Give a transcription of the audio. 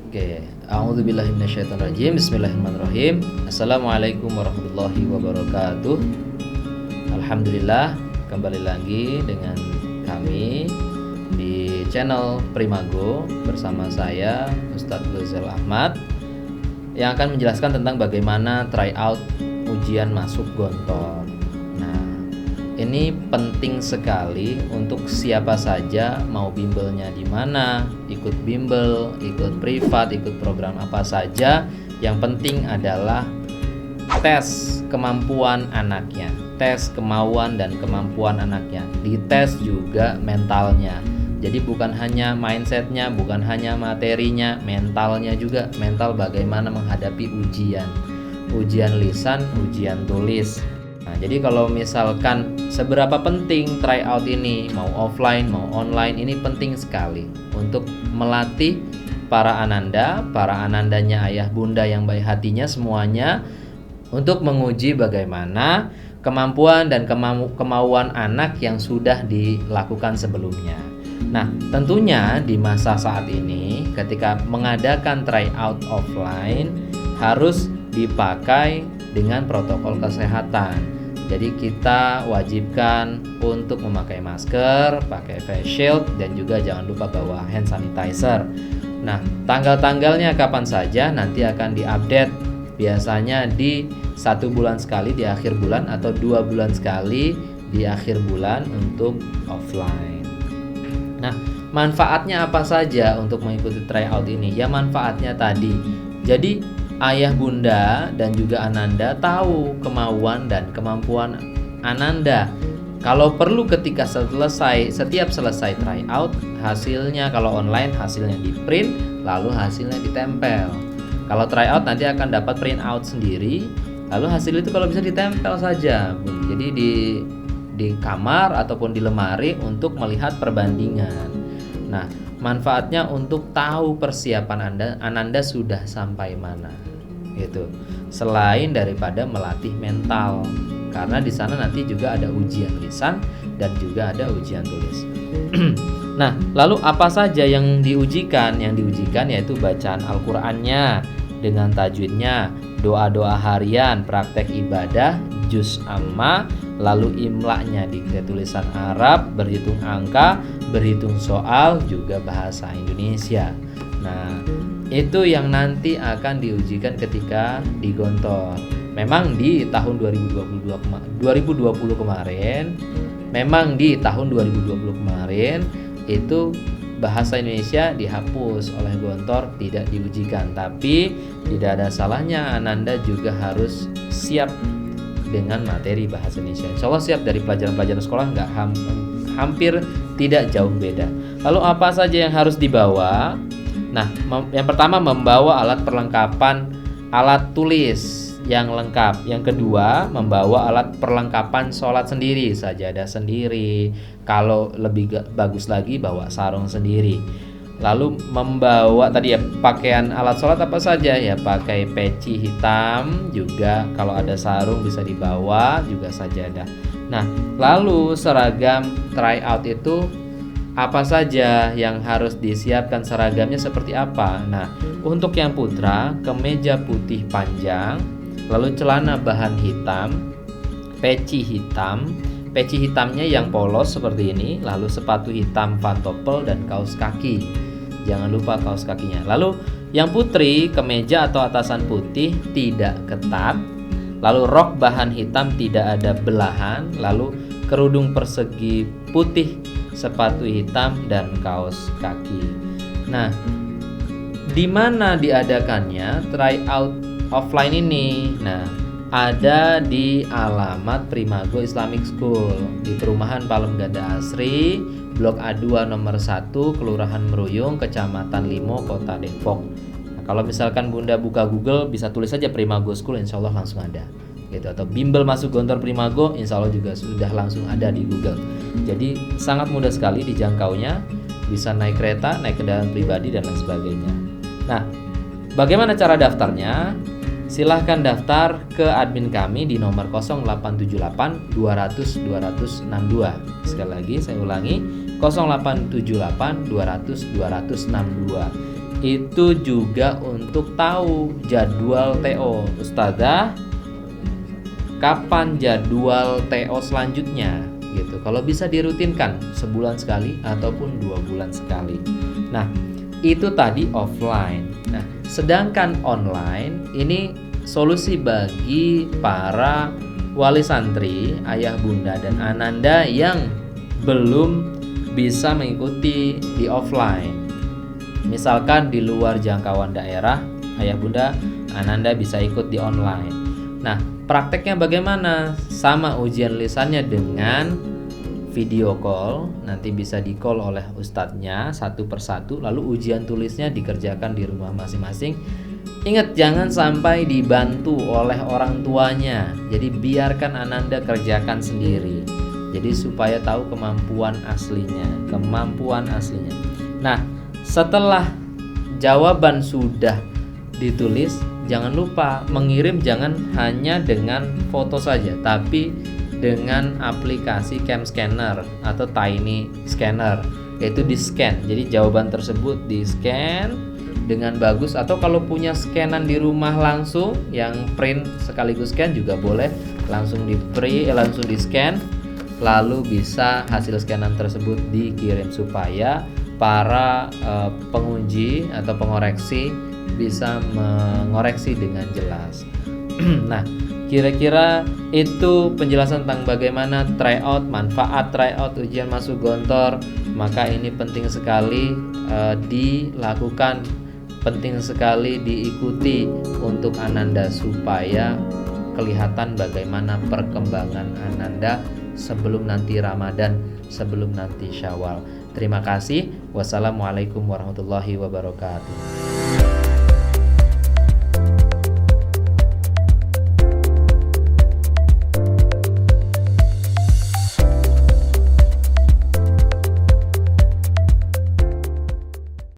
Oke, a'udzubillahi minasyaitonirrajim. Bismillahirrahmanirrahim. Assalamualaikum warahmatullahi wabarakatuh. Alhamdulillah, kembali lagi dengan kami di channel Primago bersama saya Ustadz Ghazel Ahmad yang akan menjelaskan tentang bagaimana tryout ujian masuk Gontor. Nah, ini penting sekali untuk siapa saja, mau bimbelnya di mana, ikut bimbel, ikut privat, ikut program apa saja. Yang penting adalah tes kemampuan anaknya, tes kemauan dan kemampuan anaknya, dites juga mentalnya. Jadi bukan hanya mindsetnya, bukan hanya materinya, mentalnya juga. Mental bagaimana menghadapi ujian lisan, ujian tulis. Nah, jadi kalau misalkan seberapa penting tryout ini, mau offline, mau online, ini penting sekali untuk melatih para anandanya, ayah bunda yang baik hatinya semuanya, untuk menguji bagaimana kemampuan dan kemauan anak yang sudah dilakukan sebelumnya. Nah, tentunya di masa saat ini ketika mengadakan tryout offline harus dipakai dengan protokol kesehatan. Jadi kita wajibkan untuk memakai masker, pakai face shield, dan juga jangan lupa bawa hand sanitizer. Nah, tanggal-tanggalnya kapan saja nanti akan diupdate. Biasanya di 1 bulan sekali di akhir bulan atau 2 bulan sekali di akhir bulan untuk offline. Nah, manfaatnya apa saja untuk mengikuti tryout ini? Ya, manfaatnya tadi. Jadi ayah bunda dan juga ananda tahu kemauan dan kemampuan ananda. Kalau perlu ketika setiap selesai tryout, hasilnya kalau online hasilnya di print, lalu hasilnya ditempel. Kalau tryout nanti akan dapat print out sendiri, lalu hasil itu kalau bisa ditempel saja. Jadi di kamar ataupun di lemari untuk melihat perbandingan. Nah, manfaatnya untuk tahu persiapan Ananda sudah sampai mana. Gitu. Selain daripada melatih mental, karena di sana nanti juga ada ujian lisan dan juga ada ujian tulis. Nah, lalu apa saja yang diujikan? Yang diujikan yaitu bacaan Al-Qur'annya dengan tajwidnya, doa-doa harian, praktek ibadah, juz amma, lalu imla'nya dikte tulisan Arab, berhitung angka, berhitung soal, juga bahasa Indonesia. Nah, itu yang nanti akan diujikan ketika di Gontor. Memang di tahun 2020 kemarin, itu bahasa Indonesia dihapus oleh Gontor, tidak diujikan. Tapi tidak ada salahnya Ananda juga harus siap dengan materi bahasa Indonesia. Insya Allah siap dari pelajaran-pelajaran sekolah, nggak hampir tidak jauh beda. Lalu apa saja yang harus dibawa? Nah, yang pertama membawa alat perlengkapan alat tulis yang lengkap. Yang kedua, membawa alat perlengkapan sholat sendiri, sajadah sendiri. Kalau lebih bagus lagi, bawa sarung sendiri. Lalu membawa tadi ya pakaian alat sholat apa saja ya, pakai peci hitam juga, kalau ada sarung bisa dibawa juga sajadah. Nah, lalu seragam tryout itu apa saja yang harus disiapkan, seragamnya seperti apa? Nah, untuk yang putra, kemeja putih panjang, lalu celana bahan hitam, peci hitamnya yang polos seperti ini, lalu sepatu hitam pantopel dan kaos kaki. Jangan lupa kaos kakinya. Lalu yang putri, kemeja atau atasan putih tidak ketat, lalu rok bahan hitam tidak ada belahan, lalu kerudung persegi putih, sepatu hitam dan kaos kaki. Nah, di mana diadakannya tryout offline ini? Nah, ada di alamat Primago Islamic School di Perumahan Palem Ganda Asri, Blok A2 nomor 1, Kelurahan Meruyung, Kecamatan Limo, Kota Depok. Nah, kalau misalkan Bunda buka Google, bisa tulis saja Primago School, insya Allah langsung ada. Gitu. Atau bimbel masuk Gontor Primago, insya Allah juga sudah langsung ada di Google. Jadi sangat mudah sekali dijangkaunya, bisa naik kereta, naik kendaraan pribadi dan lain sebagainya. Nah, bagaimana cara daftarnya? Silahkan daftar ke admin kami di nomor 0878 200 262. Sekali lagi saya ulangi, 0878 200 262. itu juga untuk tahu jadwal TO. Ustazah, kapan jadwal TO selanjutnya gitu. Kalau bisa dirutinkan sebulan sekali ataupun 2 bulan sekali. Nah, itu tadi offline. Nah, sedangkan online ini solusi bagi para wali santri, ayah bunda dan ananda yang belum bisa mengikuti di offline. Misalkan di luar jangkauan daerah, ayah bunda, ananda bisa ikut di online. Nah, prakteknya bagaimana? Sama ujian lisannya dengan video call, nanti bisa di call oleh ustadznya satu persatu, lalu ujian tulisnya dikerjakan di rumah masing-masing. Ingat, jangan sampai dibantu oleh orang tuanya. Jadi biarkan ananda kerjakan sendiri. Jadi supaya tahu kemampuan aslinya. Nah, setelah jawaban sudah ditulis, jangan lupa mengirim, jangan hanya dengan foto saja, tapi dengan aplikasi Cam Scanner atau Tiny Scanner, yaitu di scan. Jadi jawaban tersebut di scan dengan bagus, atau kalau punya scanan di rumah langsung yang print sekaligus scan juga boleh, langsung di scan, lalu bisa hasil scanan tersebut dikirim supaya para penguji atau pengoreksi bisa mengoreksi dengan jelas. Nah, kira-kira itu penjelasan tentang bagaimana tryout, manfaat tryout ujian masuk Gontor. Maka ini penting sekali dilakukan, penting sekali diikuti untuk ananda supaya kelihatan bagaimana perkembangan ananda sebelum nanti Ramadan, sebelum nanti Syawal. Terima kasih. Wassalamualaikum warahmatullahi wabarakatuh.